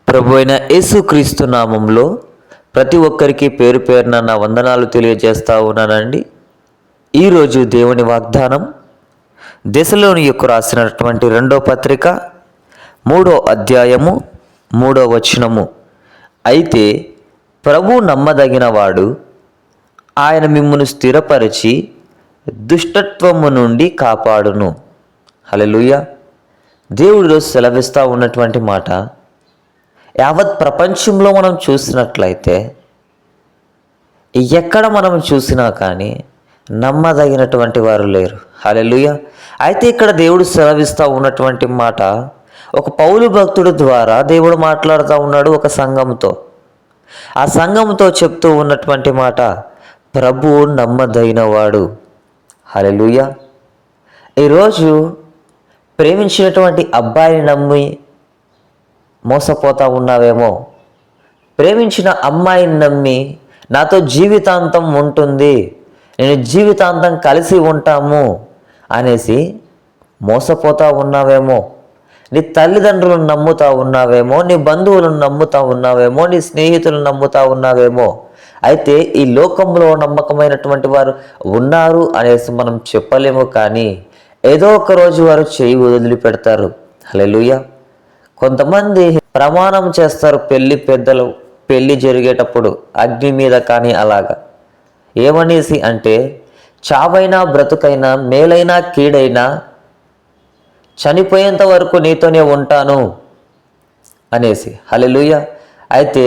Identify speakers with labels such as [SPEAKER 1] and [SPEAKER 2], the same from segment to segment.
[SPEAKER 1] ప్రభు అయిన యేసుక్రీస్తు నామంలో ప్రతి ఒక్కరికి పేరు పేరున నా వందనాలు తెలియజేస్తా ఉన్నానండి. ఈరోజు దేవుని వాగ్దానం దెసలోనియులకు రాసినటువంటి 2వ పత్రిక 3వ అధ్యాయము 3వ వచనము. అయితే ప్రభు నమ్మదగినవాడు, ఆయన మిమ్మును స్థిరపరిచి దుష్టత్వము నుండి కాపాడును. హల్లెలూయా. దేవుడు సెలవిస్తూ ఉన్నటువంటి మాట యావత్ ప్రపంచంలో మనం చూసినట్లయితే ఎక్కడ మనం చూసినా కానీ నమ్మదగినటువంటి వారు లేరు. హల్లెలూయా. అయితే ఇక్కడ దేవుడు సెలవిస్తూ ఉన్నటువంటి మాట ఒక పౌలు భక్తుడి ద్వారా దేవుడు మాట్లాడుతూ ఉన్నాడు ఒక సంఘంతో. ఆ సంఘంతో చెప్తూ ఉన్నటువంటి మాట ప్రభువు నమ్మదగినవాడు. హల్లెలూయా. ఈరోజు ప్రేమించినటువంటి అబ్బాయిని నమ్మి మోసపోతూ ఉన్నావేమో, ప్రేమించిన అమ్మాయిని నమ్మి నాతో జీవితాంతం ఉంటుంది, నేను జీవితాంతం కలిసి ఉంటాము అనేసి మోసపోతూ ఉన్నావేమో, నీ తల్లిదండ్రులను నమ్ముతూ ఉన్నావేమో, నీ బంధువులను నమ్ముతూ ఉన్నావేమో, నీ స్నేహితులను నమ్ముతూ ఉన్నావేమో. అయితే ఈ లోకంలో నమ్మకమైనటువంటి వారు ఉన్నారు అనేసి మనం చెప్పలేము, కానీ ఏదో ఒక రోజు వారు చేయి వదిలిపెడతారు. హల్లెలూయా. కొంతమంది ప్రమాణం చేస్తారు పెద్దలు పెళ్ళి జరిగేటప్పుడు అగ్ని మీద కానీ అలాగా ఏమనేసి అంటే చావైనా బ్రతుకైనా మేలైనా కీడైనా చనిపోయేంత వరకు నీతోనే ఉంటాను అనేసి. హల్లెలూయా. అయితే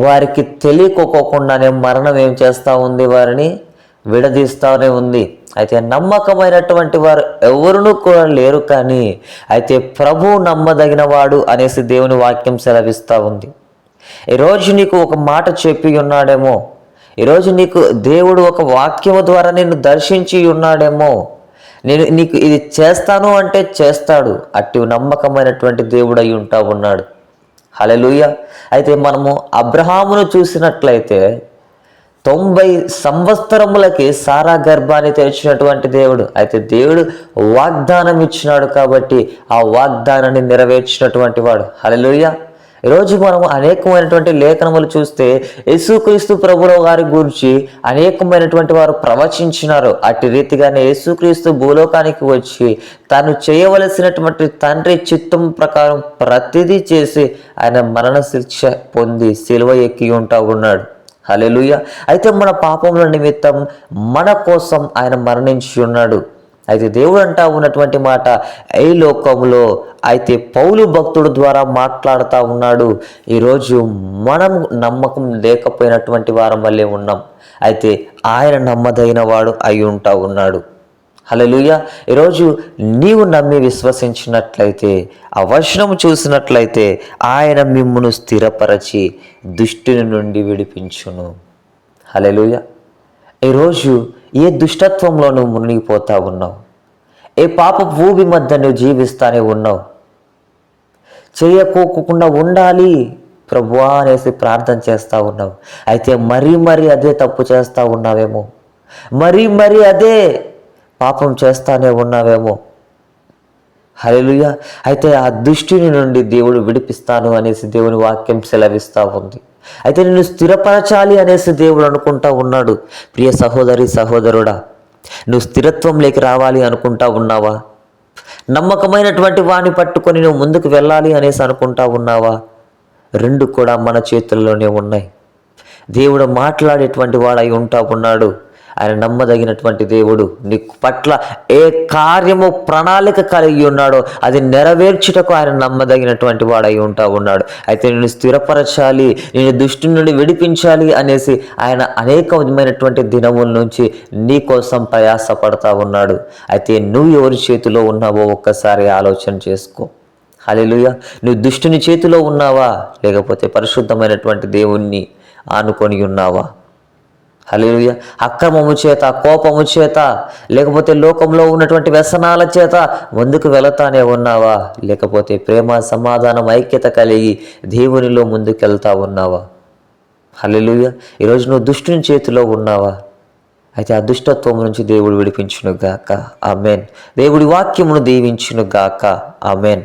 [SPEAKER 1] వారికి తెలియకోకుండానే మరణం ఏం చేస్తూ ఉంది, వారిని విడదీస్తూనే ఉంది. అయితే నమ్మకమైనటువంటి వారు ఎవరునూ కూడా లేరు, కానీ అయితే ప్రభు నమ్మదగిన వాడు అనేసి దేవుని వాక్యం సెలవిస్తూ ఉంది. ఈరోజు నీకు ఒక మాట చెప్పి ఉన్నాడేమో, ఈరోజు నీకు దేవుడు ఒక వాక్యము ద్వారా నిన్ను దర్శించి ఉన్నాడేమో, నేను నీకు ఇది చేస్తాను అంటే చేస్తాడు. అట్టి నమ్మకమైనటువంటి దేవుడు అయి ఉంటా ఉన్నాడు. హల్లెలూయా. అయితే మనము అబ్రహామును చూసినట్లయితే 90 సంవత్సరములకి సారా గర్భాన్ని తెరిచినటువంటి దేవుడు. అయితే దేవుడు వాగ్దానం ఇచ్చినాడు కాబట్టి ఆ వాగ్దానాన్ని నెరవేర్చినటువంటి వాడు. హల్లెలూయా. ఈరోజు మనం అనేకమైనటువంటి లేఖనములు చూస్తే యేసుక్రీస్తు ప్రభుల వారి గురించి అనేకమైనటువంటి వారు ప్రవచించినారు. అట్టి రీతిగానే యేసుక్రీస్తు భూలోకానికి వచ్చి తాను చేయవలసినటువంటి తండ్రి చిత్తం ప్రకారం ప్రతిదీ చేసి ఆయన మరణ శిక్ష పొంది సిలువ ఎక్కి ఉంటా ఉన్నాడు. హల్లెలూయా. అయితే మన పాపముల నిమిత్తం మన కోసం ఆయన మరణించి ఉన్నాడు. అయితే దేవుడు అంటా ఉన్నటువంటి మాట ఈ లోకంలో అయితే పౌలు భక్తుడు ద్వారా మాట్లాడుతూ ఉన్నాడు. ఈరోజు మనం నమ్మకం లేకపోయినటువంటి వారం వల్లే ఉన్నాం. అయితే ఆయన నమ్మదగిన వాడు అయి ఉంటా ఉన్నాడు. హల్లెలూయా. ఈరోజు నీవు నమ్మి విశ్వసించినట్లయితే, ఆ వచనము చూసినట్లయితే ఆయన మిమ్మును స్థిరపరచి దుష్టుని నుండి విడిపించును. హల్లెలూయా. ఈరోజు ఏ దుష్టత్వంలో నువ్వు మునిగిపోతా ఉన్నావు, ఏ పాప భూమి మధ్య నువ్వు జీవిస్తానే ఉన్నావు, చేయకోకుండా ఉండాలి ప్రభువా అనేసి ప్రార్థన చేస్తూ ఉన్నావు. అయితే మరీ అదే తప్పు చేస్తూ ఉన్నావేమో, మరీ అదే పాపం చేస్తానే ఉన్నావేమో. హల్లెలూయా. అయితే ఆ దుష్టుని నుండి దేవుడు విడిపిస్తాను అనేసి దేవుని వాక్యం సెలవిస్తూ ఉంది. అయితే నిన్ను స్థిరపరచాలి అనేసి దేవుడు అనుకుంటా ఉన్నాడు. ప్రియ సహోదరి సహోదరుడా, నువ్వు స్థిరత్వంలోకి రావాలి అనుకుంటా ఉన్నావా? నమ్మకమైనటువంటి వాణ్ణి పట్టుకొని నువ్వు ముందుకు వెళ్ళాలి అనేసి అనుకుంటా ఉన్నావా? రెండు కూడా మన చేతుల్లోనే ఉన్నాయి. దేవుడు మాట్లాడేటువంటి వాడై ఉంటా ఉన్నాడు. ఆయన నమ్మదగినటువంటి దేవుడు. నీ పట్ల ఏ కార్యము ప్రణాళిక కలిగి ఉన్నాడో అది నెరవేర్చుటకు ఆయన నమ్మదగినటువంటి వాడై ఉంటా ఉన్నాడు. అయితే నేను స్థిరపరచాలి, నేను దుష్టు నుండి విడిపించాలి అనేసి ఆయన అనేకమైనటువంటి దినముల నుంచి నీ కోసం ప్రయాసపడతా ఉన్నాడు. అయితే నువ్వు ఎవరి చేతిలో ఉన్నావో ఒక్కసారి ఆలోచన చేసుకో. హల్లెలూయా. నువ్వు దుష్టుని చేతిలో ఉన్నావా, లేకపోతే పరిశుద్ధమైనటువంటి దేవుణ్ణి ఆనుకొని ఉన్నావా? హల్లెలూయా. అక్రమము చేత, కోపము చేత, లేకపోతే లోకంలో ఉన్నటువంటి వ్యసనాల చేత ముందుకు వెళతానే ఉన్నావా, లేకపోతే ప్రేమ సమాధానం ఐక్యత కలిగి దేవునిలో ముందుకెళ్తా ఉన్నావా? హల్లెలూయా. ఈరోజు నువ్వు దుష్టుని చేతిలో ఉన్నావా? అయితే ఆ దుష్టత్వం నుంచి దేవుడు విడిపించును గాక. ఆమేన్. దేవుడి వాక్యమును దీవించును గాక. ఆమేన్.